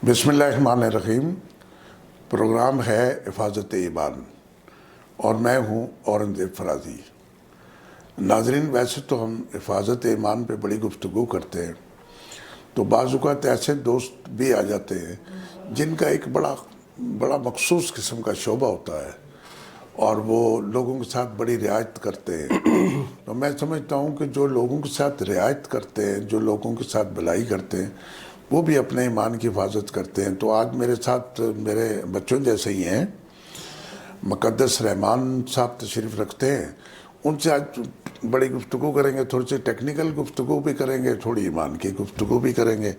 بسم اللہ الرحمن الرحیم۔ پروگرام ہے حفاظت ایمان اور میں ہوں اورنگزیب فرازی۔ ناظرین، ویسے تو ہم حفاظت ایمان پہ بڑی گفتگو کرتے ہیں، تو بعض اوقات ایسے دوست بھی آ جاتے ہیں جن کا ایک بڑا مخصوص قسم کا شعبہ ہوتا ہے اور وہ لوگوں کے ساتھ بڑی رعایت کرتے ہیں۔ تو میں سمجھتا ہوں کہ جو لوگوں کے ساتھ رعایت کرتے ہیں، جو لوگوں کے ساتھ بھلائی کرتے ہیں، وہ بھی اپنے ایمان کی حفاظت کرتے ہیں۔ تو آج میرے ساتھ میرے بچوں جیسے ہی ہیں، مقدس رحمان صاحب تشریف رکھتے ہیں۔ ان سے آج بڑی گفتگو کریں گے، تھوڑی سی ٹیکنیکل گفتگو بھی کریں گے، تھوڑی ایمان کی گفتگو بھی کریں گے۔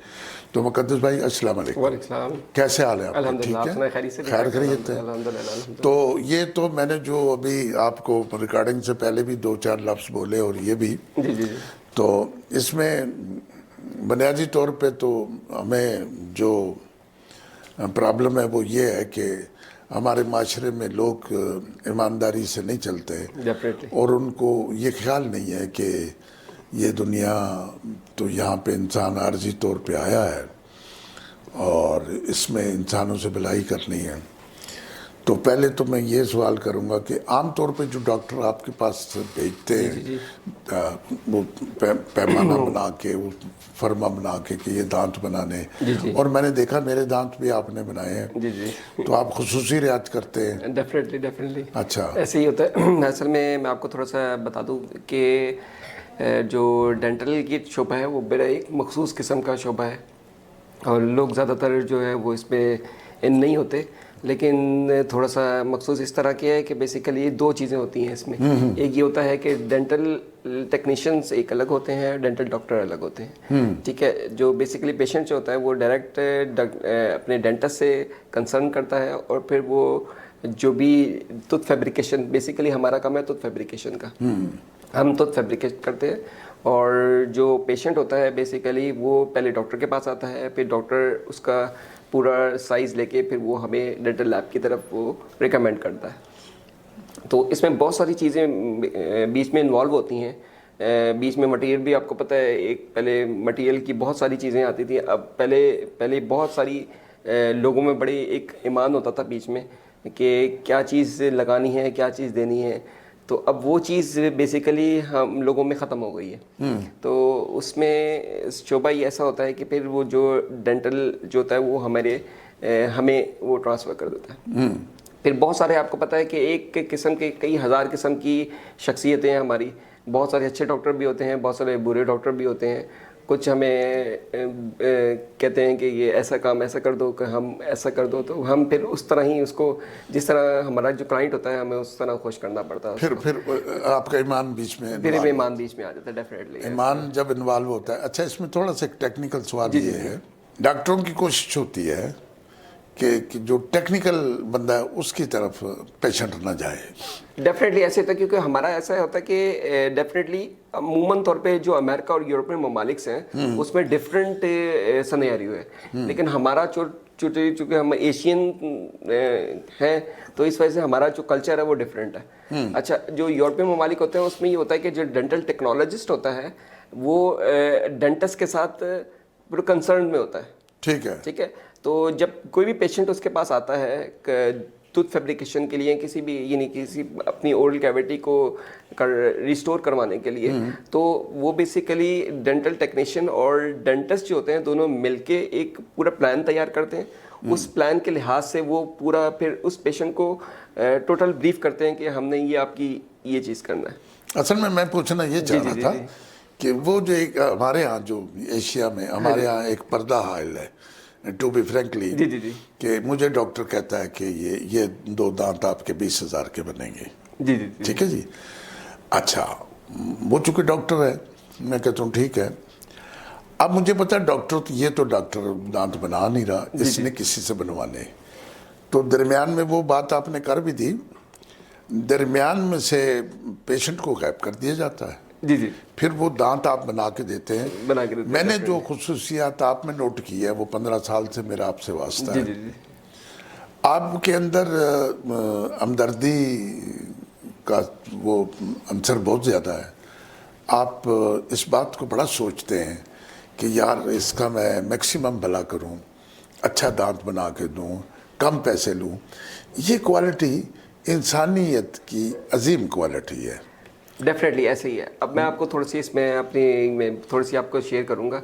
تو مقدس بھائی، السلام علیکم۔ وعلیکم السلام۔ کیسے حال ہے آپ کا؟ الحمدللہ، ٹھیک ہے، خیر خیریت ہے؟ الحمدللہ۔ تو یہ تو میں نے جو ابھی آپ کو ریکارڈنگ سے پہلے بھی 2-4 لفظ بولے اور یہ بھی، جی، تو اس میں بنیادی طور پہ تو ہمیں جو پرابلم ہے وہ یہ ہے کہ ہمارے معاشرے میں لوگ ایمانداری سے نہیں چلتے، اور ان کو یہ خیال نہیں ہے کہ یہ دنیا تو یہاں پہ انسان عارضی طور پہ آیا ہے اور اس میں انسانوں سے بھلائی کرنی ہے۔ تو پہلے تو میں یہ سوال کروں گا کہ عام طور پہ جو ڈاکٹر آپ کے پاس بھیجتے ہیں، وہ پیمانہ بنا کے، وہ فرما بنا کے کہ یہ دانت بنانے، اور میں نے دیکھا میرے دانت بھی آپ نے بنائے ہیں، تو آپ خصوصی رعایت کرتے ہیں؟ ڈیفینیٹلی۔ اچھا، ایسے ہی ہوتا ہے۔ اصل میں آپ کو تھوڑا سا بتا دوں کہ جو ڈینٹل کی شعبہ ہے وہ بڑا ایک مخصوص قسم کا شعبہ ہے، اور لوگ زیادہ تر جو ہے وہ اس پہ نہیں ہوتے، لیکن تھوڑا سا مخصوص اس طرح کیا ہے کہ بیسیکلی 2 چیزیں ہوتی ہیں اس میں۔ ایک یہ ہوتا ہے کہ ڈینٹل ٹیکنیشینس ایک الگ ہوتے ہیں، ڈینٹل ڈاکٹر الگ ہوتے ہیں، ٹھیک ہے۔ جو بیسیکلی پیشنٹ جو ہوتا ہے وہ ڈائریکٹ اپنے ڈینٹسٹ سے کنسرن کرتا ہے، اور پھر وہ جو بھی ٹوتھ فیبریکیشن، بیسیکلی ہمارا کام ہے ٹوتھ فیبریکیشن کا، ہم ٹوتھ فیبریکیٹ کرتے ہیں، اور جو پیشنٹ ہوتا ہے بیسیکلی وہ پہلے ڈاکٹر کے پاس آتا ہے، پھر ڈاکٹر اس کا پورا سائز لے کے پھر وہ ہمیں ڈینٹل لیب کی طرف وہ ریکمینڈ کرتا ہے۔ تو اس میں بہت ساری چیزیں بیچ میں انوالو ہوتی ہیں۔ بیچ میں مٹیریل بھی آپ کو پتہ ہے، ایک پہلے مٹیریل کی بہت ساری چیزیں آتی تھیں، اب پہلے بہت ساری لوگوں میں بڑی ایک ایمان ہوتا تھا بیچ میں کہ کیا چیز لگانی ہے، کیا چیز دینی ہے، تو اب وہ چیز بیسیکلی ہم لوگوں میں ختم ہو گئی ہے۔ تو اس میں شعبہ یہ ایسا ہوتا ہے کہ پھر وہ جو ڈینٹل جو ہوتا ہے وہ ہمیں وہ ٹرانسفر کر دیتا ہے۔ پھر بہت سارے، آپ کو پتہ ہے کہ ایک قسم کے کئی ہزار قسم کی شخصیتیں ہیں ہماری، بہت سارے اچھے ڈاکٹر بھی ہوتے ہیں، بہت سارے برے ڈاکٹر بھی ہوتے ہیں۔ کچھ ہمیں کہتے ہیں کہ یہ ایسا کام ایسا کر دو، کہ ہم ایسا کر دو، تو ہم پھر اس طرح ہی اس کو، جس طرح ہمارا جو کلائنٹ ہوتا ہے ہمیں اس طرح خوش کرنا پڑتا ہے۔ پھر آپ کا ایمان بیچ میں ایمان بیچ میں آ جاتا ہے، ڈیفینیٹلی ایمان جب انوالو ہوتا ہے۔ اچھا، اس میں تھوڑا سا ایک ٹیکنیکل سوال یہ ہے، ڈاکٹروں کی کوشش ہوتی ہے کہ جو ٹیکنیکل بندہ ہے اس کی طرف پیشنٹ نہ جائے۔ ڈیفینیٹلی ایسے ہوتا ہے، کیونکہ ہمارا ایسا ہوتا ہے کہ ڈیفینیٹلی عموماً طور پہ جو امریکہ اور یورپین ممالک ہیں اس میں ڈفرینٹ سنیریو ہے، لیکن ہمارا چونکہ ہم ایشین ہیں تو اس وجہ سے ہمارا جو کلچر ہے وہ ڈفرینٹ ہے۔ اچھا، جو یورپین ممالک ہوتے ہیں اس میں یہ ہوتا ہے کہ جو ڈینٹل ٹیکنالوجسٹ ہوتا ہے وہ ڈینٹسٹ کے ساتھ پورا کنسرن میں ہوتا ہے، ٹھیک ہے۔ تو جب کوئی بھی پیشنٹ اس کے پاس آتا ہے ٹوتھ فیبریکیشن کے لیے، کسی بھی یعنی کسی اپنی اورل کیویٹی کو ریسٹور کروانے کے لیے، تو وہ بیسیکلی ڈینٹل ٹیکنیشین اور ڈینٹسٹ جو ہوتے ہیں دونوں مل کے ایک پورا پلان تیار کرتے ہیں۔ اس پلان کے لحاظ سے وہ پورا پھر اس پیشنٹ کو ٹوٹل بریف کرتے ہیں کہ ہم نے یہ آپ کی یہ چیز کرنا ہے۔ اصل میں پوچھنا یہ چاہ رہا تھا کہ وہ جو ایک ہمارے ہاں جو ایشیا میں ہمارے ہاں ایک پردہ حائل ہے، ٹو بی فرینکلی، کہ مجھے ڈاکٹر کہتا ہے کہ یہ 2 دانت آپ کے 20,000 کے بنیں گے، ٹھیک ہے جی۔ اچھا، وہ چونکہ ڈاکٹر ہے، میں کہتا ہوں ٹھیک ہے۔ اب مجھے پتا ڈاکٹر، یہ تو ڈاکٹر دانت بنا نہیں رہا، اس نے کسی سے بنوانے، تو درمیان میں وہ بات آپ نے کر بھی دی، درمیان میں سے پیشنٹ کو غائب کر دیا جاتا ہے، پھر وہ دانت آپ بنا کے دیتے ہیں۔ میں نے جو خصوصیات آپ میں نوٹ کی ہے، وہ 15 سال سے میرا آپ سے واسطہ ہے، آپ کے اندر ہمدردی کا وہ عنصر بہت زیادہ ہے۔ آپ اس بات کو بڑا سوچتے ہیں کہ یار اس کا میں میکسیمم بھلا کروں، اچھا دانت بنا کے دوں، کم پیسے لوں، یہ کوالٹی انسانیت کی عظیم کوالٹی ہے. ڈیفینیٹلی ایسے ہی ہے. اب میں آپ کو تھوڑی سی اس میں میں تھوڑی سی آپ کو شیئر کروں گا.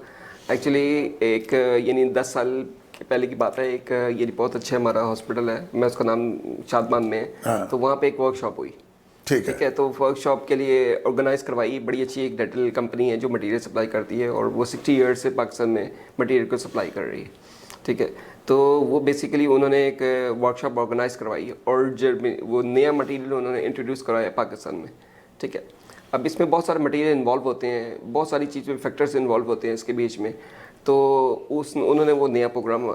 ایکچولی ایک یعنی 10 سال پہلے کی بات ہے. ایک یہ بہت اچھا ہمارا ہاسپٹل ہے, میں اس کا نام شادمان میں ہے, تو وہاں پہ ایک ورک شاپ ہوئی. ٹھیک ہے, تو ورک شاپ کے لیے آرگنائز کروائی. بڑی اچھی ایک ڈینٹل کمپنی ہے جو مٹیریل سپلائی کرتی ہے, اور وہ 60 ایئرس سے پاکستان میں مٹیریل کو سپلائی کر رہی ہے. ٹھیک ہے, تو وہ بیسیکلی انہوں نے ایک ورک شاپ آرگنائز کروائی, اور وہ نیا مٹیریل انہوں نے انٹروڈیوس کرایا پاکستان میں. ٹھیک ہے, اب اس میں بہت سارے مٹیریل انوالو ہوتے ہیں, بہت ساری چیزیں فیکٹرز انوالو ہوتے ہیں اس کے بیچ میں. تو انہوں نے وہ نیا پروگرام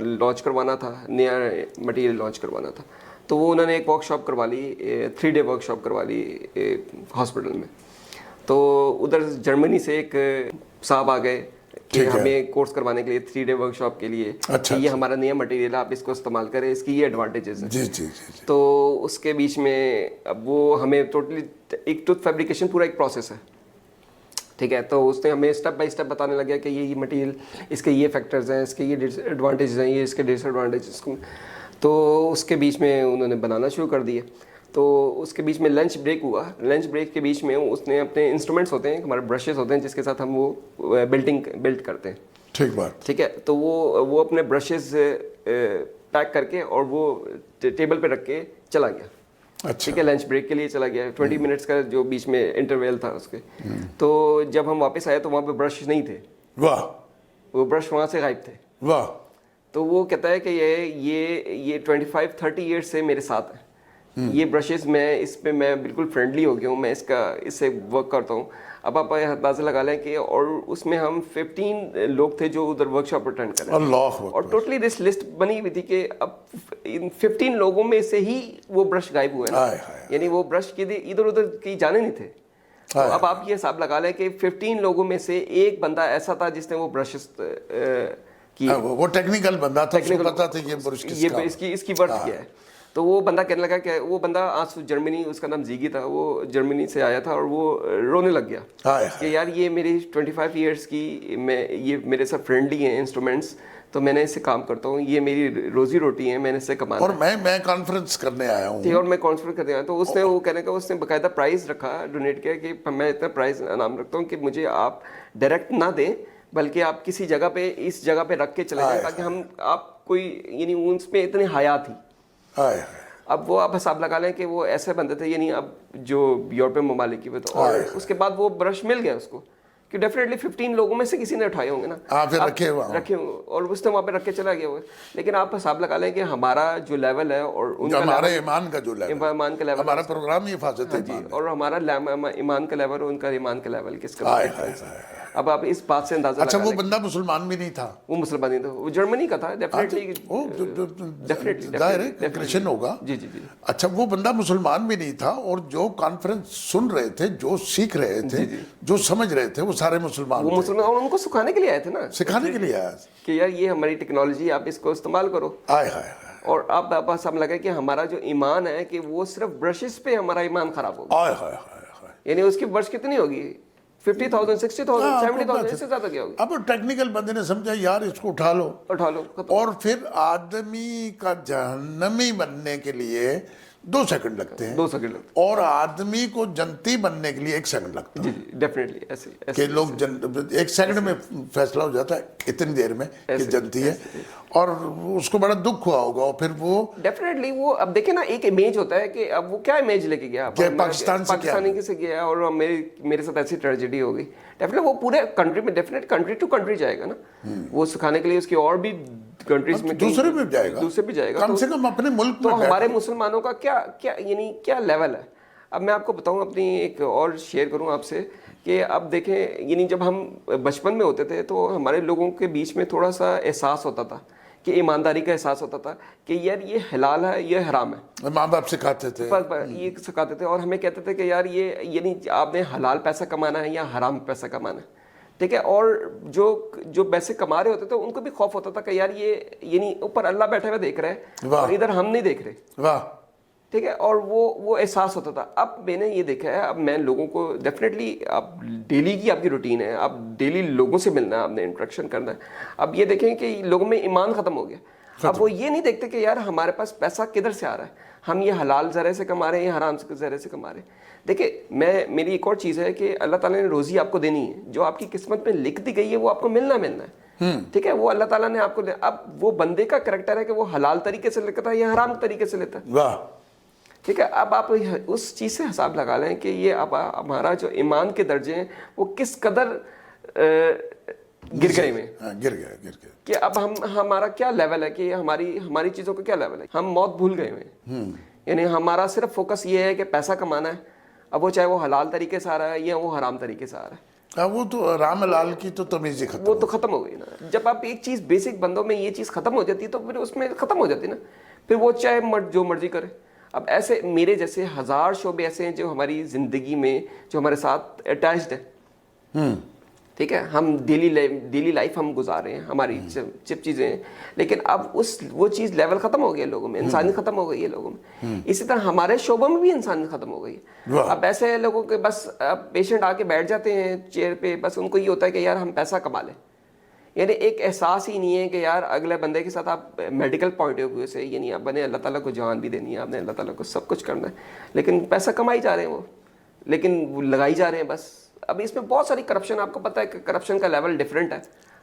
لانچ کروانا تھا, نیا مٹیریل لانچ کروانا تھا. تو وہ انہوں نے ایک ورک شاپ کروا لی, 3 ڈے ورک شاپ کروا لی ہاسپٹل میں. تو ادھر جرمنی سے ایک صاحب آ گئے کہ ہمیں کورس کروانے کے لیے 3 ڈے ورک شاپ کے لیے, کہ یہ ہمارا نیا مٹیریل ہے, آپ اس کو استعمال کریں, اس کی یہ ایڈوانٹیجز ہیں. جی جی. تو اس کے بیچ میں اب وہ ہمیں ٹوٹلی ایک ٹوتھ فیبریکیشن پورا ایک پروسیس ہے. ٹھیک ہے, تو اس نے ہمیں اسٹیپ بائی اسٹیپ بتانے لگا کہ یہ مٹیریل, اس کے یہ فیکٹرز ہیں, اس کے یہ ایڈوانٹیجز ہیں, یہ اس کے ڈس ایڈوانٹیجز. تو اس کے بیچ میں انہوں نے بنانا شروع کر دیے. تو اس کے بیچ میں لنچ بریک ہوا. لنچ بریک کے بیچ میں اس نے اپنے انسٹرومنٹس ہوتے ہیں, ہمارے برشز ہوتے ہیں جس کے ساتھ ہم وہ بلڈ کرتے ہیں. ٹھیک بات. ٹھیک ہے, تو وہ اپنے برشز پیک کر کے اور وہ ٹیبل پہ رکھ کے چلا گیا. ٹھیک ہے, لنچ بریک کے لیے چلا گیا. 20 منٹس کا جو بیچ میں انٹرویل تھا اس کے. تو جب ہم واپس آئے تو وہاں پہ برش نہیں تھے. واہ. وہ برش وہاں سے غائب تھے. واہ. تو وہ کہتا ہے کہ یہ 25-30 ایئرس سے میرے ساتھ ہے یہ برشز. میں اس پہ میں بالکل فرینڈلی ہو گیا ہوں, میں اس سے ورک کرتا ہوں. اب آپ اندازہ لگا لیں کہ, اور اس میں ہم 15 لوگ تھے جو ادھر ورک شاپ اٹینڈ کر رہے تھے, اور ٹوٹلی دس لسٹ بنی ہوئی تھی کہ اب ان 15 لوگوں میں سے ہی وہ برش غائب ہوئے ہیں. یعنی وہ برش کے ادھر ادھر کہیں جانے نہیں تھے. تو اب آپ یہ حساب لگا لیں کہ 15 لوگوں میں سے ایک بندہ ایسا تھا جس نے وہ برشز وہ ٹیکنیکل بندہ تھا, پتا تھا یہ برش اس کی ورتھ کیا ہے. تو وہ بندہ کہنے لگا کہ وہ بندہ آج جرمنی, اس کا نام زیگی تھا, وہ جرمنی سے آیا تھا, اور وہ رونے لگ گیا کہ یار یہ میری 25 ایئرس کی, یہ میرے ساتھ فرینڈلی ہیں انسٹرومنٹس, تو میں نے اس سے کام کرتا ہوں, یہ میری روزی روٹی ہے, میں نے اس سے کمانا. اور میں کانفرنس کرنے آیا ہوں. اور میں کانفرنس کرنے آیا. تو اس نے وہ کہنے کا, اس نے باقاعدہ پرائز رکھا, ڈونیٹ کیا کہ میں اتنا پرائز انعام رکھتا ہوں کہ مجھے آپ ڈائریکٹ نہ دیں, بلکہ آپ کسی جگہ پہ, اس جگہ پہ رکھ کے چلے جائیں, تاکہ ہم آپ کوئی یعنی اس میں اتنی حیا تھی. اب وہ آپ حساب لگا لیں کہ وہ ایسے بندے تھے, یعنی اب جو یورپین ممالک کی ہوئے تو. اور اس کے بعد وہ برش مل گیا اس کو, کہ ڈیفینیٹلی 15 لوگوں میں سے کسی نے اٹھائے ہوں گے نا, رکھے ہوں, اور اس نے وہاں پہ رکھ کے چلا گیا ہوا. لیکن آپ حساب لگا لیں کہ ہمارا جو لیول ہے, اور ان کا ہمارا ایمان کا جو لیول, ایمان کا لیول, ہمارا پروگرام یہ حفاظت ہے, اور ہمارا ایمان کا لیول اور ان کا ایمان کا لیول کس کا. اب آپ اس بات سے اندازہ. اچھا, وہ بندہ مسلمان بھی نہیں تھا. وہ مسلمان نہیں تھا, وہ جرمنی کا تھا. ڈیفینیٹلی کرسچن ہوگا. جی جی جی. اچھا, وہ بندہ مسلمان بھی نہیں تھا, اور جو کانفرنس سن رہے تھے, جو سیکھ رہے تھے, جو سمجھ رہے تھے, وہ سارے مسلمان. وہ مسلمان, اور ان کو سکھانے کے لیے آئے تھے نا, سکھانے کے لیے آیا کہ یار یہ ہماری ٹیکنالوجی, آپ اس کو استعمال کرو. اور اب آپ سب لگا کہ ہمارا جو ایمان ہے کہ وہ صرف برشز پہ ہمارا ایمان خراب ہوگا. یعنی اس کی برش کتنی ہوگی, 50,000 60,000 70,000 اس سے زیادہ کیا ہوگی. اب ٹیکنیکل بندے نے سمجھا یار اس کو اٹھا لو. اور پھر آدمی کا جہنمی بننے کے لیے 2 سیکنڈ لگتے ہیں, 2 سیکنڈ, اور آدمی کو جنتی بننے کے لیے 1 سیکنڈ لگتا ہے. جی ڈیفینیٹلی ایسے کہ لوگ 1 سیکنڈ میں فیصلہ ہو جاتا ہے, اتنی دیر میں کہ جنتی ہے, اور اس کو بڑا دکھ ہوا ہوگا. اور پھر وہ ڈیفینیٹلی وہ, اب دیکھیں نا, ایک امیج ہوتا ہے کہ اب وہ کیا امیج لے کے گیا, پاکستانی سے گیا, اور میرے ساتھ ایسی ٹریجڈی ہو گئی. ڈیفینیٹلی وہ پورے کنٹری میں, ڈیفینیٹ کنٹری ٹو کنٹری جائے گا نا, وہ سکھانے کے لیے اس کی اور بھی کنٹریز میں, دوسرے بھی جائے گا, کم سے کم اپنے ملک میں. تو ہمارے مسلمانوں کا کیا یعنی کیا لیول ہے. اب میں آپ کو بتاؤں, اپنی ایک اور شیئر کروں آپ سے, کہ اب دیکھیں, یعنی جب ہم بچپن میں ہوتے تھے تو ہمارے لوگوں کے بیچ میں تھوڑا سا احساس ہوتا تھا, کہ ایمانداری کا احساس ہوتا تھا, کہ یار یہ حلال ہے, یہ حرام ہے. ماں باپ سکھاتے تھے, یہ سکھاتے تھے, اور ہمیں کہتے تھے کہ یار یہ یعنی آپ نے حلال پیسہ کمانا ہے یا حرام پیسہ کمانا ہے. ٹھیک ہے, اور جو پیسے کما رہے ہوتے تھے ان کو بھی خوف ہوتا تھا کہ یار یہ یعنی اوپر اللہ بیٹھے ہوئے دیکھ رہے ہیں, اور ادھر ہم نہیں دیکھ رہے. ٹھیک ہے, اور وہ احساس ہوتا تھا. اب میں نے یہ دیکھا ہے, اب میں لوگوں کو ڈیفینیٹلی, اب ڈیلی کی آپ کی روٹین ہے, اب ڈیلی لوگوں سے ملنا ہے, آپ نے انٹریکشن کرنا ہے. اب یہ دیکھیں کہ لوگوں میں ایمان ختم ہو گیا. اب وہ یہ نہیں دیکھتے کہ یار ہمارے پاس پیسہ کدھر سے آ رہا ہے, ہم یہ حلال ذرے سے کما رہے ہیں یا حرام ذرے سے کما رہے ہیں. دیکھیں میری ایک اور چیز ہے کہ اللہ تعالیٰ نے روزی آپ کو دینی ہے, جو آپ کی قسمت میں لکھ دی گئی ہے وہ آپ کو ملنا ہے. ٹھیک ہے, وہ اللہ تعالیٰ نے آپ کو اب وہ بندے کا کریکٹر ہے کہ وہ حلال طریقے سے لیتا ہے یا حرام طریقے سے لیتا ہے. ٹھیک ہے, اب آپ اس چیز سے حساب لگا لیں کہ یہ اب ہمارا جو ایمان کے درجے ہیں وہ کس قدر گر گئے میں, گر گئے کہ اب ہمارا کیا لیول ہے, کہ ہماری چیزوں کا کیا لیول ہے. ہم موت بھول گئے ہیں. یعنی ہمارا صرف فوکس یہ ہے کہ پیسہ کمانا ہے, اب وہ چاہے وہ حلال طریقے سے آ رہا ہے یا وہ حرام طریقے سے آ رہا ہے. وہ تو حرام حلال کی تو تمیز ہی ختم, وہ تو ختم ہو گئی نا. جب آپ ایک چیز بیسک بندوں میں یہ چیز ختم ہو جاتی ہے تو پھر اس میں ختم ہو جاتی ہے نا, پھر وہ چاہے جو مرضی کرے. اب ایسے میرے جیسے ہزار شعبے ایسے ہیں جو ہماری زندگی میں جو ہمارے ساتھ اٹیچڈ ہیں. ٹھیک ہے, ہم ڈیلی لائف ہم گزار رہے ہیں, ہماری چپ چیزیں ہیں, لیکن اب وہ چیز لیول ختم ہو گئی ہے لوگوں میں, انسانیت ختم ہو گئی ہے لوگوں میں. اسی طرح ہمارے شعبوں میں بھی انسانیت ختم ہو گئی ہے. اب ایسے لوگوں کے بس پیشنٹ آ کے بیٹھ جاتے ہیں چیئر پہ, بس ان کو یہ ہوتا ہے کہ یار ہم پیسہ کما لیں. یعنی ایک احساس ہی نہیں ہے کہ یار اگلے بندے کے ساتھ آپ میڈیکل پوائنٹ آف ویو سے, یعنی آپ نے اللہ تعالیٰ کو جان بھی دینی ہے, آپ نے اللہ تعالیٰ کو سب کچھ کرنا ہے, لیکن پیسہ کمائی جا رہے ہیں وہ, لیکن وہ لگائی جا رہے ہیں بس. اب اس میں بہت ساری کرپشن, آپ کو پتہ ہے کہ کرپشن کا لیول ڈفرینٹ ہے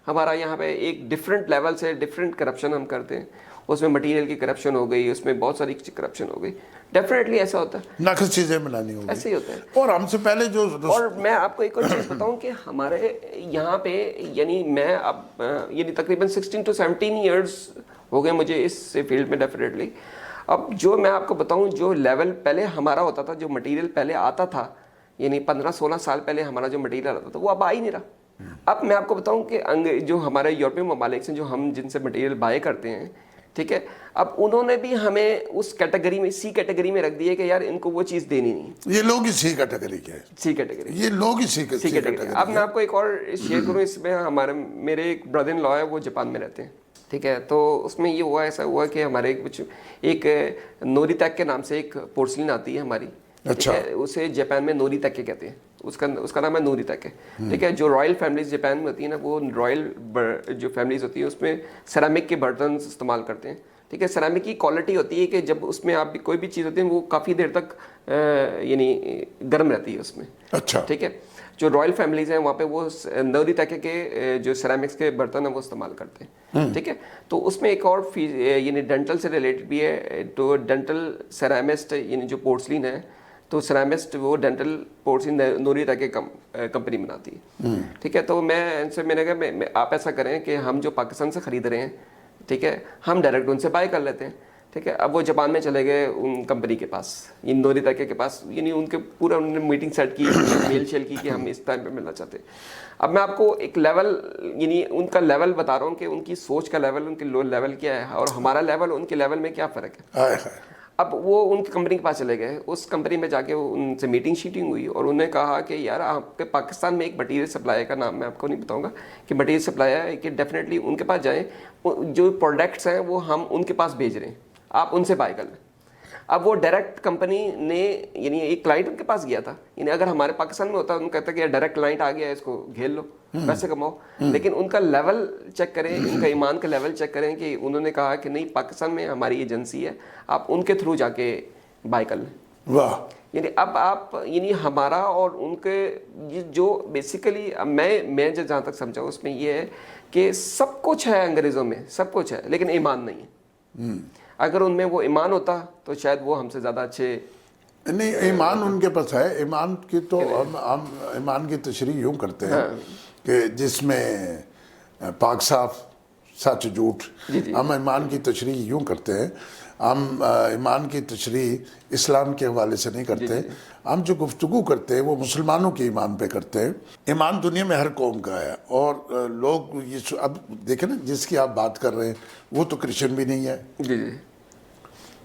ہمارا. یہاں پہ ایک ڈفرینٹ لیول سے ڈفرینٹ کرپشن ہم کرتے ہیں. اس میں مٹیریل کی کرپشن ہو گئی, اس میں بہت ساری کرپشن ہو گئی. ڈیفینیٹلی ایسا ہوتا ہے, ناقص چیزیں ملانی ہوگی, ایسے ہی ہوتا ہے. اور ہم سے پہلے جو اور میں آپ کو ایک اور چیز بتاؤں کہ ہمارے یہاں پہ, یعنی میں اب یعنی تقریباً 16 to 17 ایئرس ہو گئے مجھے اس فیلڈ میں ڈیفینیٹلی. اب جو میں آپ کو بتاؤں, جو لیول پہلے ہمارا ہوتا تھا, جو مٹیریل پہلے آتا تھا, یعنی 15-16 سال پہلے ہمارا جو مٹیریل آتا تھا وہ اب آ ہی نہیں رہا. اب میں آپ کو بتاؤں کہ جو ہمارے یورپین ممالک سے جو ہم جن سے مٹیریل بائی کرتے ہیں, ٹھیک ہے, اب انہوں نے بھی ہمیں اس کیٹیگری میں, سی کیٹیگری میں رکھ دی ہے کہ یار ان کو وہ چیز دینی نہیں. یہ لوگ ہی سی کیٹیگری کے ہیں, سی کیٹیگری, یہ لوگ ہی سی کیٹیگری. اب میں آپ کو ایک اور شیئر کروں اس میں. میرے ایک بردر ان لا ہے, وہ جاپان میں رہتے ہیں. ٹھیک ہے, تو اس میں یہ ہوا, ایسا ہوا کہ ہمارے ایک نوری تیک کے نام سے ایک پورسلین آتی ہے ہماری. اچھا, اسے جاپان میں نوری تیکے کہتے ہیں, اس کا نام ہے نوری تیکے. ٹھیک ہے, جو رائل فیملیز جاپان میں ہوتی ہیں نا, وہ رائل جو فیملیز ہوتی ہیں اس میں سیرامک کے برتن استعمال کرتے ہیں. ٹھیک ہے, سیرامک کی کوالٹی ہوتی ہے کہ جب اس میں آپ کوئی بھی چیز ہوتی ہے وہ کافی دیر تک یعنی گرم رہتی ہے اس میں. اچھا, ٹھیک ہے, جو رائل فیملیز ہیں وہاں پہ وہ نوری تیکے کے جو سیرامکس کے برتن ہیں وہ استعمال کرتے ہیں. ٹھیک ہے, تو اس میں ایک اور یعنی ڈینٹل سے ریلیٹڈ بھی ہے. تو ڈینٹل سیرامسٹ یعنی جو پورسلین ہے, تو سیرامسٹ وہ ڈینٹل پورسلین نوری تیکے کمپنی بناتی ہے. ٹھیک ہے, تو میں نے کہا آپ ایسا کریں کہ ہم جو پاکستان سے خرید رہے ہیں, ٹھیک ہے, ہم ڈائریکٹ ان سے بائی کر لیتے ہیں. ٹھیک ہے, اب وہ جاپان میں چلے گئے ان کمپنی کے پاس, ان نوری تیکے کے پاس, یعنی ان کے پورا انہوں نے میٹنگ سیٹ کی, میل شیل کی کہ ہم اس ٹائم پہ ملنا چاہتے ہیں. اب میں آپ کو ایک لیول, یعنی ان کا لیول بتا رہا ہوں کہ ان کی سوچ کا لیول, ان کے لو لیول کیا ہے, اور ہمارا لیول ان کے لیول میں کیا فرق ہے. اب وہ ان کی کمپنی کے پاس چلے گئے, اس کمپنی میں جا کے ان سے میٹنگ ہوئی, اور انہوں نے کہا کہ یار آپ کے پاکستان میں ایک مٹیریل سپلائر کا نام میں آپ کو نہیں بتاؤں گا کہ مٹیریل سپلائر ہے, کہ ڈیفینیٹلی ان کے پاس جائیں, جو پروڈکٹس ہیں وہ ہم ان کے پاس بھیج رہے ہیں, آپ ان سے بائی کر لیں. اب وہ ڈائریکٹ کمپنی نے, یعنی ایک کلائنٹ ان کے پاس گیا تھا, یعنی اگر ہمارے پاکستان میں ہوتا ان کہتا کہ ڈائریکٹ کلائنٹ آ گیا ہے, اس کو گھیر لو, پیسے کماؤ. لیکن ان کا لیول چیک کریں, ان کا ایمان کا لیول چیک کریں, کہ انہوں نے کہا کہ نہیں, پاکستان میں ہماری ایجنسی ہے, آپ ان کے تھرو جا کے بائی کر لیں. واہ, یعنی اب آپ, یعنی ہمارا اور ان کے جو بیسیکلی میں جہاں تک سمجھا اس میں یہ ہے کہ سب کچھ ہے انگریزوں میں, سب کچھ ہے, لیکن ایمان نہیں ہے. اگر ان میں وہ ایمان ہوتا تو شاید وہ ہم سے زیادہ اچھے. نہیں, ایمان ان کے پاس ہے. ایمان کی تو ہم ایمان کی تشریح یوں کرتے ہیں کہ جس میں پاک صاف, سچ جھوٹ, ہم ایمان کی تشریح یوں کرتے ہیں. ہم ایمان کی تشریح اسلام کے حوالے سے نہیں کرتے. ہم جو گفتگو کرتے ہیں وہ مسلمانوں کے ایمان پہ کرتے ہیں. ایمان دنیا میں ہر قوم کا ہے, اور لوگ یہ اب دیکھیں نا, جس کی آپ بات کر رہے ہیں وہ تو کرسچن بھی نہیں ہے.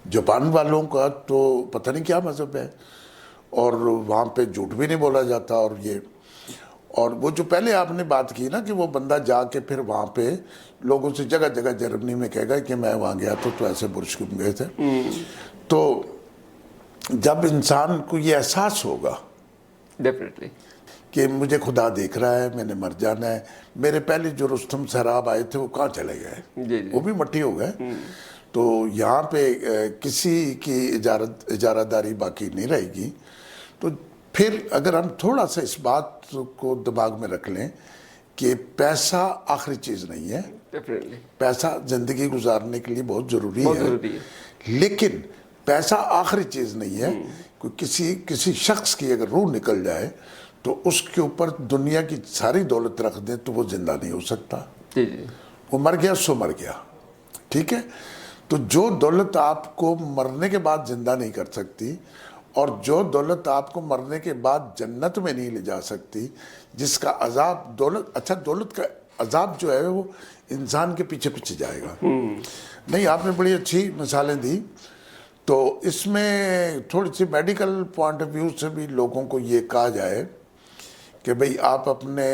جاپان والوں کا تو پتہ نہیں کیا مذہب ہے, اور وہاں پہ جھوٹ بھی نہیں بولا جاتا. اور وہ جو پہلے آپ نے بات کی نا کہ وہ بندہ جا کے پھر وہاں پہ لوگوں سے جگہ جرمنی میں کہے گا کہ میں وہاں گیا تو ایسے برج گئے تھے. تو جب انسان کو یہ احساس ہوگا ڈیفینیٹلی کہ مجھے خدا دیکھ رہا ہے، میں نے مر جانا ہے. میرے پہلے جو رستم سہراب آئے تھے وہ کہاں چلے گئے؟ جی وہ بھی مٹی ہو گئے. تو یہاں پہ کسی کی اجارہ داری باقی نہیں رہے گی. تو پھر اگر ہم تھوڑا سا اس بات کو دماغ میں رکھ لیں کہ پیسہ آخری چیز نہیں ہے. ڈیفینیٹلی پیسہ زندگی گزارنے کے لیے بہت ضروری ضروری ہے، ہے. لیکن پیسہ آخری چیز نہیں ہے. کسی شخص کی اگر روح نکل جائے تو اس کے اوپر دنیا کی ساری دولت رکھ دیں تو وہ زندہ نہیں ہو سکتا. جی جی وہ مر گیا سو مر گیا. ٹھیک ہے. تو جو دولت آپ کو مرنے کے بعد زندہ نہیں کر سکتی، اور جو دولت آپ کو مرنے کے بعد جنت میں نہیں لے جا سکتی، جس کا عذاب دولت کا عذاب جو ہے وہ انسان کے پیچھے پیچھے جائے گا. نہیں، آپ نے بڑی اچھی مثالیں دی. تو اس میں تھوڑی سی میڈیکل پوائنٹ آف ویو سے بھی لوگوں کو یہ کہا جائے کہ بھئی آپ اپنے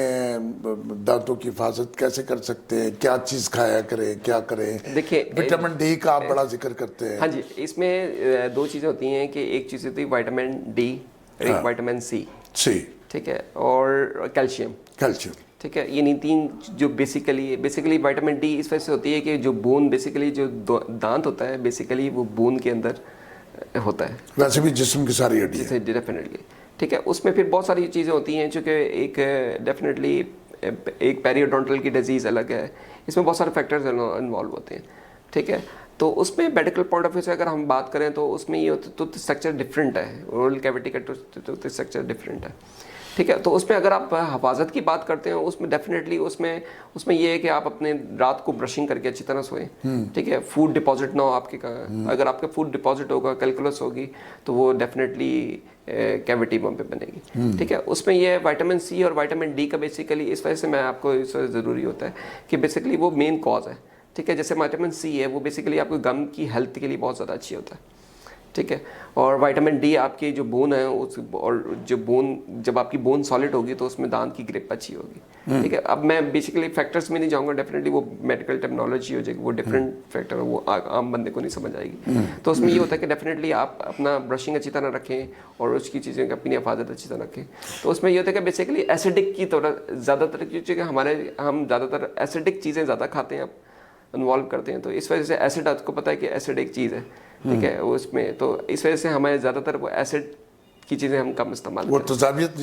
دانتوں کی حفاظت کیسے کر سکتے ہیں، کیا چیز کھایا کریں، کیا کریں. دیکھیں وٹامن ڈی کا آپ بڑا ذکر کرتے ہیں. ہاں جی، اس میں دو چیزیں ہوتی ہیں کہ ایک چیز ہوتی ہے وائٹامن ڈی اور ایک وائٹامن سی. ٹھیک ہے، اور کیلشیم. ٹھیک ہے، یہ نہیں تین جو بیسیکلی وائٹامن ڈی اس وجہ سے ہوتی ہے کہ جو بون بیسیکلی جو دانت ہوتا ہے بیسیکلی وہ بون کے اندر ہوتا ہے. ویسے بھی جسم کی ساری ہڈی ہے. ڈیفینیٹلی. ٹھیک ہے، اس میں پھر بہت ساری چیزیں ہوتی ہیں چونکہ ایک ڈیفینیٹلی ایک پیریوڈونٹل کی ڈیزیز الگ ہے. اس میں بہت سارے فیکٹرز انوالو ہوتے ہیں. ٹھیک ہے، تو اس میں میڈیکل پوائنٹ آف ویو سے اگر ہم بات کریں تو اس میں یہ ٹوتھ اسٹرکچر ڈفرینٹ ہے. اورل کیویٹی کا ٹوتھ اسٹرکچر ڈفرینٹ ہے. ٹھیک ہے، تو اس میں اگر آپ حفاظت کی بات کرتے ہیں اس میں ڈیفینیٹلی اس میں یہ ہے کہ آپ اپنے رات کو برشنگ کر کے اچھی طرح سوئیں. ٹھیک ہے، فوڈ ڈپازٹ نہ ہو آپ کے. اگر آپ کا فوڈ ڈپازٹ ہوگا، کیلکولس ہوگی تو وہ ڈیفینیٹلی کیویٹی وہاں پہ بنے گی. ٹھیک ہے، اس میں یہ وائٹامن سی اور وائٹامن ڈی کا بیسیکلی اس وجہ سے میں آپ کو اس وجہ ضروری ہوتا ہے کہ بیسیکلی وہ مین کاز ہے. ٹھیک ہے، جیسے وائٹامن سی ہے وہ بیسیکلی آپ کو گم کی ہیلتھ کے لیے بہت زیادہ اچھی ہوتا ہے. ٹھیک ہے، اور وائٹامن ڈی آپ کی جو بون ہے اور جو بون جب آپ کی بون سالڈ ہوگی تو اس میں دانت کی گرپ اچھی ہوگی. ٹھیک ہے، اب میں بیسیکلی فیکٹرز میں نہیں جاؤں گا، ڈیفینیٹلی وہ میڈیکل ٹرمنالوجی ہو جائے گی، وہ ڈفرینٹ فیکٹر ہے، وہ عام بندے کو نہیں سمجھ آئے گی. تو اس میں یہ ہوتا ہے کہ ڈیفینیٹلی آپ اپنا برشنگ اچھی طرح رکھیں اور اس کی چیزیں اپنی حفاظت اچھی طرح رکھیں. تو اس میں یہ ہوتا ہے کہ بیسیکلی ایسیڈک کی طرح زیادہ تر کیونکہ ہم زیادہ تر ایسیڈک چیزیں زیادہ کھاتے ہیں، انوالو کرتے ہیں. تو اس وجہ سے ایسڈ آپ کو پتہ ہے کہ ایسڈ ایک چیز ہے. ٹھیک ہے، اس میں تو اس وجہ سے ہمیں زیادہ تر وہ ایسڈ کی چیزیں ہم کم استعمال کریں. وہ تضابط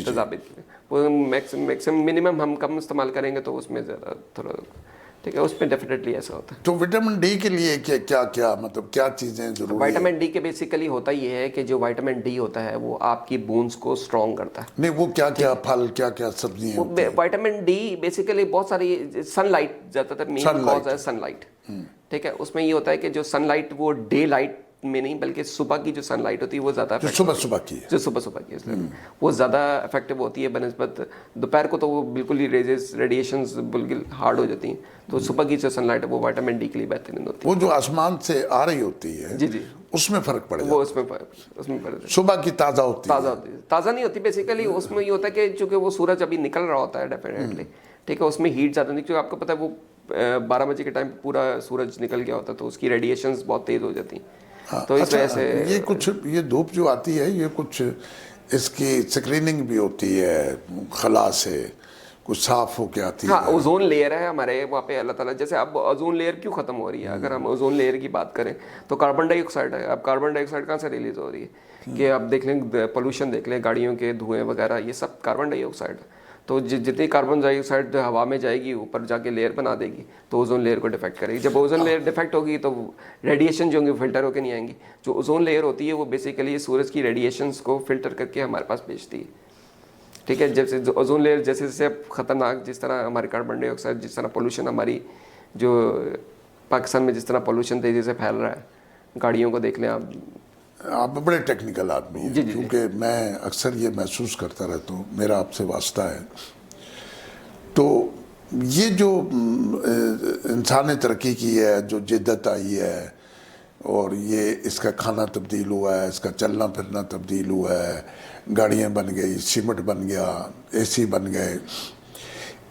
تضابط وہ میکسیمم منیمم ہم کم استعمال کریں گے تو اس میں زیادہ تھوڑا. ٹھیک ہے، اس میں ڈیفینیٹلی ایسا ہوتا ہے. تو وٹامن ڈی کے لیے کیا مطلب کیا چیزیں ضروری ہیں؟ وائٹامن ڈی کے بیسیکلی ہوتا یہ ہے کہ جو وائٹامن ڈی ہوتا ہے وہ آپ کی بونز کو اسٹرانگ کرتا ہے. نہیں، وہ کیا پھل کیا سبزیاں؟ وائٹامن ڈی بیسیکلی بہت ساری سن لائٹ زیادہ تر مین کاز ہے سن لائٹ. ٹھیک ہے، اس میں یہ ہوتا ہے کہ جو سن لائٹ وہ ڈے لائٹ میں نہیں بلکہ صبح کی جو سن لائٹ ہوتی ہے وہ زیادہ صبح کی وہ زیادہ افیکٹو ہوتی ہے بنسبت دوپہر کو. تو وہ بالکل ہی ریڈیشنز بالکل ہارڈ ہو جاتی ہیں. تو صبح کی جو سن لائٹ ہے وہ وائٹامن ڈی کے لیے بہترین ہوتی ہے. وہ جو آسمان سے آ رہی ہوتی ہے جی اس میں فرق پڑے گا. وہ اس میں صبح کی تازہ ہوتی ہے. تازہ نہیں ہوتی بیسیکلی. اس میں یہ ہوتا ہے کہ چونکہ وہ سورج ابھی نکل رہا ہوتا ہے ڈیفینیٹلی. ٹھیک ہے، اس میں ہیٹ زیادہ نہیں کیونکہ آپ کو پتہ ہے وہ 12 بجے کے ٹائم پورا سورج نکل گیا ہوتا ہے تو اس کی ریڈیشنز بہت تیز ہو جاتی ہیں. تو اس وجہ سے یہ دھوپ جو آتی ہے یہ کچھ اس کی سکریننگ بھی ہوتی ہے خلا سے، کچھ صاف ہو کے آتی ہے. ہاں، اوزون لیئر ہے ہمارے وہاں پہ اللہ تعالیٰ. جیسے اب اوزون لیئر کیوں ختم ہو رہی ہے؟ اگر ہم اوزون لیئر کی بات کریں تو کاربن ڈائی آکسائڈ ہے. اب کاربن ڈائی آکسائڈ کہاں سے ریلیز ہو رہی ہے کہ اب دیکھ لیں پولوشن دیکھ لیں، گاڑیوں کے دھوئیں وغیرہ یہ سب کاربن ڈائی آکسائڈ ہے. تو جتنی کاربن ڈائی آکسائڈ ہوا میں جائے گی اوپر جا کے لیئر بنا دے گی تو اوزون لیئر کو ڈیفیکٹ کرے گی. جب اوزون لیئر ڈیفیکٹ ہوگی تو ریڈیشن جو ہوں گی فلٹر ہو کے نہیں آئیں گی. جو اوزون لیئر ہوتی ہے وہ بیسیکلی سورج کی ریڈیشنس کو فلٹر کر کے ہمارے پاس بھیجتی ہے. ٹھیک ہے، جیسے اوزون لیئر جیسے خطرناک جس طرح ہماری کاربن ڈائی آکسائڈ جس طرح پولوشن ہماری جو پاکستان میں جس طرح پولوشن تیزی سے پھیل رہا ہے، گاڑیوں کو دیکھ لیں آپ بڑے ٹیکنیکل آدمی ہیں. کیونکہ میں اکثر یہ محسوس کرتا رہتا ہوں، میرا آپ سے واسطہ ہے. تو یہ جو انسان نے ترقی کی ہے، جو جدت آئی ہے اور یہ اس کا کھانا تبدیل ہوا ہے، اس کا چلنا پھرنا تبدیل ہوا ہے، گاڑیاں بن گئی، سیمنٹ بن گیا، اے سی بن گئے،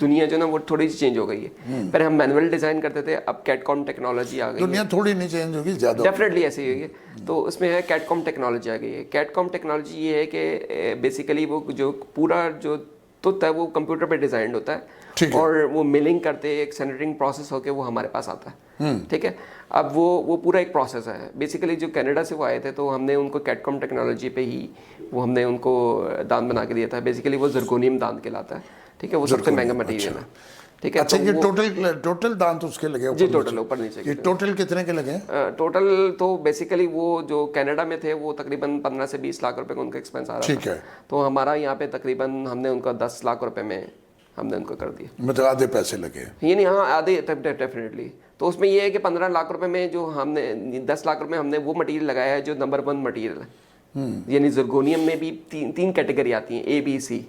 دنیا جو نا وہ تھوڑی سی چینج ہو گئی ہے. پہلے ہم مینول ڈیزائن کرتے تھے, اب کیٹ کام ٹیکنالوجی آ گئی ہے. دنیا تھوڑی نہیں چینج ہوگی, زیادہ ڈیفینیٹلی ایسی ہوئی ہے. تو اس میں ہے کیٹ کام ٹیکنالوجی آ گئی ہے. کیٹ کام ٹیکنالوجی یہ ہے کہ بیسیکلی وہ جو پورا جو تت ہے وہ کمپیوٹر پہ ڈیزائنڈ ہوتا ہے, اور وہ ملنگ کرتے ایک سینٹرنگ پروسیس ہو کے وہ ہمارے پاس آتا ہے. ٹھیک ہے, اب وہ پورا ایک پروسیس ہے. بیسیکلی جو کینیڈا سے وہ آئے تھے تو ہم نے ان کو کیٹ کام ٹیکنالوجی پہ ہی وہ ہم نے ان کو دان بنا کے دیا تھا. بیسیکلی وہ زرگونیم دان کہلاتا ہے. ٹھیک ہے, وہ سب سے مہنگا مٹیریل ہے. ٹھیک ہے, اچھا یہ ٹوٹل دانت اس کے لگے؟ جی ٹوٹل اوپر نیچے. یہ ٹوٹل کتنے کے لگے؟ ٹوٹل تو بیسیکلی وہ جو کینیڈا میں تھے وہ تقریباً 15 سے 20 لاکھ روپے کا ان کا ایکسپینس آ رہا تھا. ٹھیک ہے, تو ہمارا یہاں پہ تقریباً ہم نے ان کا 10 لاکھ روپے میں ہم نے ان کو کر دیا. مطلب آدھے پیسے لگے؟ یعنی ہاں آدھے ڈیفینیٹلی. تو اس میں یہ ہے کہ 15 لاکھ روپے میں جو ہم نے 10 لاکھ روپے ہم نے وہ مٹیریل لگایا ہے جو نمبر 1 مٹیریل ہے. یعنی زرگونیم میں بھی تین کیٹیگری آتی ہیں, A B C.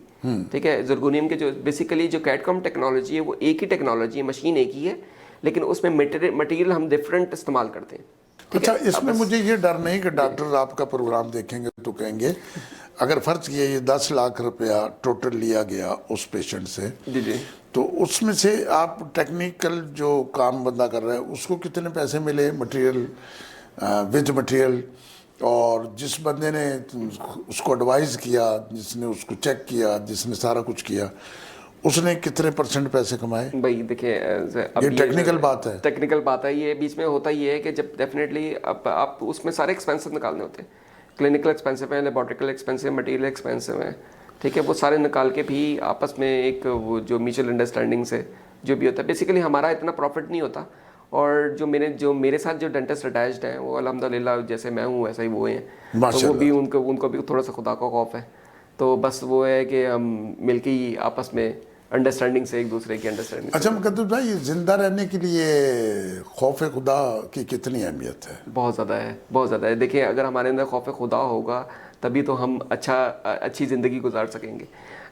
ٹھیک ہے, زرگونیم کے جو بیسیکلی جو کیٹ کام ٹیکنالوجی ہے وہ ایک ہی ٹیکنالوجی ہے, مشین ایک ہی ہے, لیکن اس میں مٹیریل ہم ڈفرینٹ استعمال کرتے ہیں. اچھا, اس میں مجھے یہ ڈر نہیں کہ ڈاکٹر آپ کا پروگرام دیکھیں گے تو کہیں گے اگر فرض کیا یہ 10 لاکھ روپیہ ٹوٹل لیا گیا اس پیشنٹ سے, جی تو اس میں سے آپ ٹیکنیکل جو کام بندہ کر رہا ہے اس کو کتنے پیسے ملے مٹیریل ود مٹیریل, اور جس بندے نے اس کو ایڈوائز کیا, جس نے اس کو چیک کیا, جس نے سارا کچھ کیا, اس نے کتنے % پیسے کمائے؟ بھائی دیکھیں یہ ٹیکنیکل بات ہے. ٹیکنیکل بات ہے. یہ بیچ میں ہوتا یہ ہے کہ جب ڈیفینیٹلی آپ اس میں سارے ایکسپینسز نکالنے ہوتے ہیں. کلینکل ایکسپینسو ہیں, لیبارٹریکل ایکسپینسو ہیں, مٹیریل ایکسپینسو ہیں. ٹھیک ہے, وہ سارے نکال کے بھی آپس میں ایک وہ جو میوچل انڈرسٹینڈنگ سے جو بھی ہوتا ہے. بیسیکلی ہمارا اتنا پروفٹ نہیں ہوتا, اور جو میرے ساتھ جو ڈینٹسٹ اٹیچڈ ہیں وہ الحمدللہ جیسے میں ہوں ویسا ہی وہ ہیں. تو وہ بھی ان کو بھی تھوڑا سا خدا کا خوف ہے. تو بس وہ ہے کہ ہم مل کے ہی آپس میں انڈرسٹینڈنگ سے ایک دوسرے کی انڈرسٹینڈنگ. اچھا مقدس بھائی, یہ زندہ رہنے کے لیے خوف خدا کی کتنی اہمیت ہے؟ بہت زیادہ ہے, بہت زیادہ ہے. دیکھیں اگر ہمارے اندر خوف خدا ہوگا تبھی تو ہم اچھی زندگی گزار سکیں گے.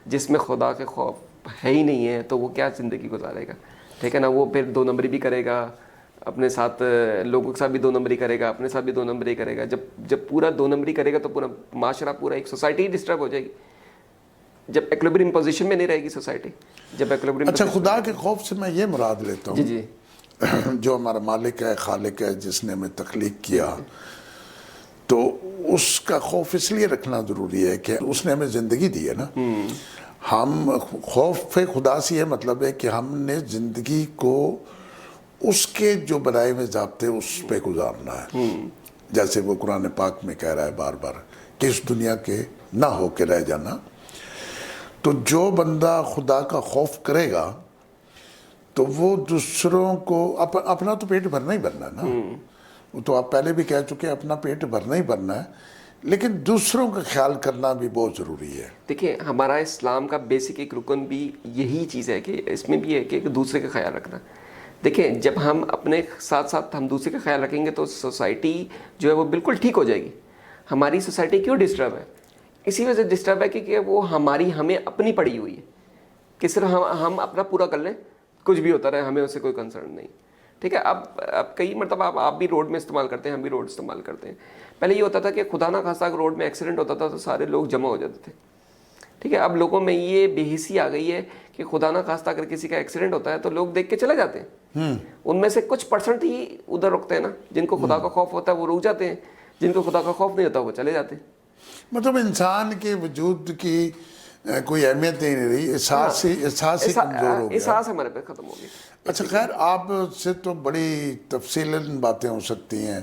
جس میں خدا کے خوف ہے ہی نہیں ہے تو وہ کیا زندگی گزارے گا؟ ٹھیک ہے نا, وہ پھر 2 نمبری بھی کرے گا, اپنے ساتھ لوگوں کے ساتھ بھی 2 نمبری کرے گا, اپنے ساتھ بھی 2 نمبری کرے گا. جب پورا 2 نمبری کرے گا تو پورا معاشرہ, پورا ایک سوسائٹی ڈسٹرب ہو جائے گی. جب ایکولیبریم پوزیشن میں نہیں رہے گی سوسائٹی, جب ایکولیبریم. اچھا, خدا کے خوف سے میں یہ مراد لیتا ہوں جی جو ہمارا مالک ہے, خالق ہے, جس نے ہمیں تخلیق کیا, تو اس کا خوف اس لیے رکھنا ضروری ہے کہ اس نے ہمیں زندگی دی ہے نا. ہم خوف خدا سے یہ مطلب ہے کہ ہم نے زندگی کو اس کے جو بنائے ہوئے ضابطے اس پہ گزارنا ہے. جیسے وہ قرآن پاک میں کہہ رہا ہے بار بار کہ اس دنیا کے نہ ہو کے رہ جانا. تو جو بندہ خدا کا خوف کرے گا تو وہ دوسروں کو اپنا تو پیٹ بھرنا ہی بھرنا ہے نا. وہ تو آپ پہلے بھی کہہ چکے ہیں, اپنا پیٹ بھرنا ہی بھرنا ہے, لیکن دوسروں کا خیال کرنا بھی بہت ضروری ہے. دیکھیں ہمارا اسلام کا بیسک ایک رکن بھی یہی چیز ہے کہ اس میں بھی ہے کہ دوسرے کا خیال رکھنا. دیکھیں جب ہم اپنے ساتھ ساتھ ہم دوسرے کا خیال رکھیں گے تو سوسائٹی جو ہے وہ بالکل ٹھیک ہو جائے گی. ہماری سوسائٹی کیوں ڈسٹرب ہے؟ اسی وجہ سے ڈسٹرب ہے کہ وہ ہمیں اپنی پڑی ہوئی ہے کہ صرف ہم اپنا پورا کر لیں, کچھ بھی ہوتا رہے, ہمیں اس سے کوئی کنسرن نہیں. ٹھیک ہے, اب کئی مرتبہ آپ بھی روڈ میں استعمال کرتے ہیں, ہم بھی روڈ استعمال کرتے ہیں. پہلے یہ ہوتا تھا کہ خدا نہ خواستہ اگر روڈ میں ایکسیڈنٹ ہوتا تھا تو سارے لوگ جمع ہو جاتے تھے. ٹھیک ہے, اب لوگوں میں یہ بے حسی آ گئی ہے کہ خدا نہ خواستہ اگر کسی کا ایکسیڈنٹ ہوتا ہے تو لوگ دیکھ کے چلے جاتے ہیں. ان میں سے کچھ % ہی ادھر رکتے ہیں نا, جن کو خدا کا خوف ہوتا ہے وہ رک جاتے ہیں, جن کو خدا کا خوف نہیں ہوتا وہ چلے جاتے ہیں. مطلب انسان کے وجود کی کوئی اہمیت نہیں رہی, احساس ہی کمزور ہو گیا, احساس ہمارے پہ ختم ہو گیا. اچھا خیر, آپ سے تو بڑی تفصیلاً باتیں ہو سکتی ہیں,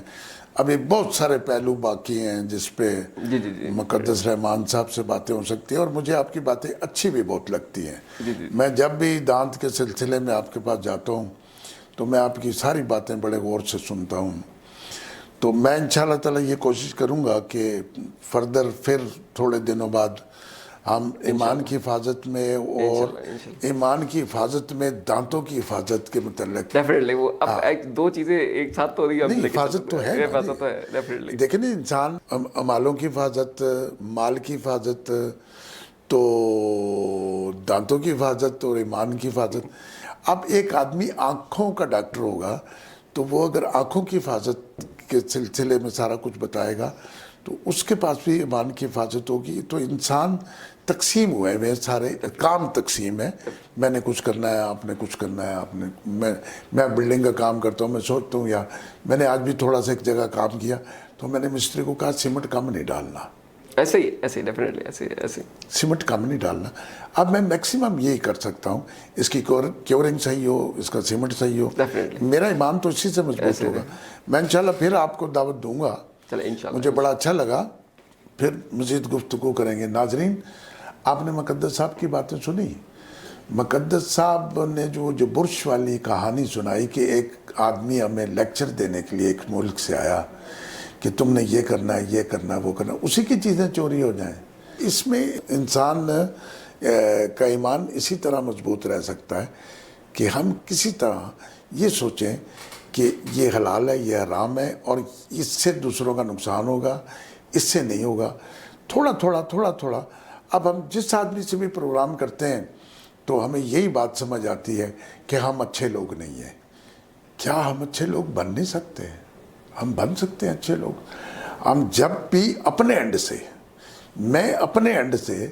ابھی بہت سارے پہلو باقی ہیں جس پہ مقدس رحمان صاحب سے باتیں ہو سکتی ہیں, اور مجھے آپ کی باتیں اچھی بھی بہت لگتی ہیں. میں جب بھی دانت کے سلسلے میں آپ کے پاس جاتا ہوں تو میں آپ کی ساری باتیں بڑے غور سے سنتا ہوں. تو میں انشاءاللہ تعالی یہ کوشش کروں گا کہ فردر پھر تھوڑے دنوں بعد ہم ایمان کی حفاظت میں اور ایمان کی حفاظت میں دانتوں کی حفاظت کے متعلق ڈیفینیٹلی وہ اب 2 چیزیں ایک ساتھ تو رہی ہیں. حفاظت تو ہے, دیکھیں نا, انسان مالوں کی حفاظت, مال کی حفاظت, تو دانتوں کی حفاظت اور ایمان کی حفاظت. اب ایک آدمی آنکھوں کا ڈاکٹر ہوگا تو وہ اگر آنکھوں کی حفاظت کے سلسلے میں سارا کچھ بتائے گا تو اس کے پاس بھی ایمان کی حفاظت ہوگی. تو انسان تقسیم ہوئے ہیں سارے کام تقسیم ہے. میں نے کچھ کرنا ہے, آپ نے کچھ کرنا ہے, آپ نے میں بلڈنگ کا کام کرتا ہوں, میں سوچتا ہوں یا میں نے آج بھی تھوڑا سا ایک جگہ کام کیا تو میں نے مستری کو کہا سیمنٹ کم نہیں ڈالنا, ایسے ہی ڈیفینیٹلی ایسے سیمنٹ کم نہیں ڈالنا. اب میں میکسیمم یہی کر سکتا ہوں, اس کی کیورنگ صحیح ہو, اس کا سیمنٹ صحیح ہو, میرا ایمان تو اسی سے مضبوط ہوگا. میں انشاءاللہ پھر آپ کو دعوت دوں گا, مجھے بڑا اچھا لگا, پھر مزید گفتگو کریں گے. ناظرین, آپ نے مقدس صاحب کی باتیں سنی. مقدس صاحب نے جو برش والی کہانی سنائی کہ ایک آدمی ہمیں لیکچر دینے کے لیے ایک ملک سے آیا کہ تم نے یہ کرنا ہے, یہ کرنا ہے, وہ کرنا ہے, اسی کی چیزیں چوری ہو جائیں. اس میں انسان کا ایمان اسی طرح مضبوط رہ سکتا ہے کہ ہم کسی طرح یہ سوچیں کہ یہ حلال ہے, یہ حرام ہے, اور اس سے دوسروں کا نقصان ہوگا, اس سے نہیں ہوگا. تھوڑا تھوڑا اب ہم جس آدمی سے بھی پروگرام کرتے ہیں تو ہمیں یہی بات سمجھ آتی ہے کہ ہم اچھے لوگ نہیں ہیں. کیا ہم اچھے لوگ بن نہیں سکتے؟ ہم بن سکتے ہیں اچھے لوگ. ہم جب بھی اپنے اینڈ سے, میں اپنے اینڈ سے,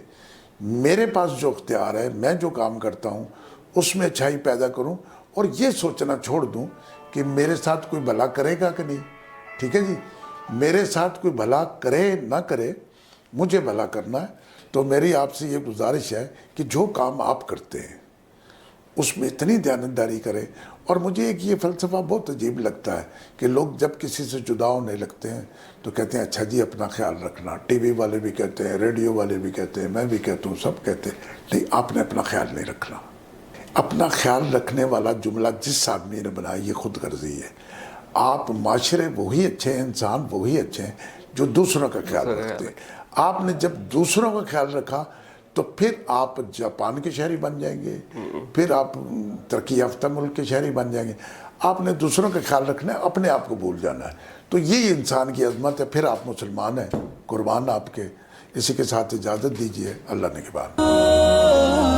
میرے پاس جو اختیار ہے, میں جو کام کرتا ہوں اس میں اچھائی پیدا کروں, اور یہ سوچنا چھوڑ دوں کہ میرے ساتھ کوئی بھلا کرے گا کہ نہیں. ٹھیک ہے جی, میرے ساتھ کوئی بھلا کرے نہ کرے, مجھے بھلا کرنا ہے. تو میری آپ سے یہ گزارش ہے کہ جو کام آپ کرتے ہیں اس میں اتنی دیانتداری کریں. اور مجھے ایک یہ فلسفہ بہت عجیب لگتا ہے کہ لوگ جب کسی سے جدا ہونے لگتے ہیں تو کہتے ہیں اچھا جی اپنا خیال رکھنا. ٹی وی والے بھی کہتے ہیں, ریڈیو والے بھی کہتے ہیں, میں بھی کہتا ہوں, سب کہتے ہیں. نہیں, آپ نے اپنا خیال نہیں رکھنا. اپنا خیال رکھنے والا جملہ جس آدمی نے بنایا یہ خود غرضی ہے. آپ معاشرے وہی اچھے ہیں, انسان وہی اچھے ہیں جو دوسروں کا خیال رکھتے ہیں. آپ نے جب دوسروں کا خیال رکھا تو پھر آپ جاپان کے شہری بن جائیں گے, پھر آپ ترقی یافتہ ملک کے شہری بن جائیں گے. آپ نے دوسروں کا خیال رکھنا ہے, اپنے آپ کو بھول جانا ہے. تو یہی انسان کی عظمت ہے. پھر آپ مسلمان ہیں, قربان آپ کے. اسی کے ساتھ اجازت دیجیے. اللہ نگہبان.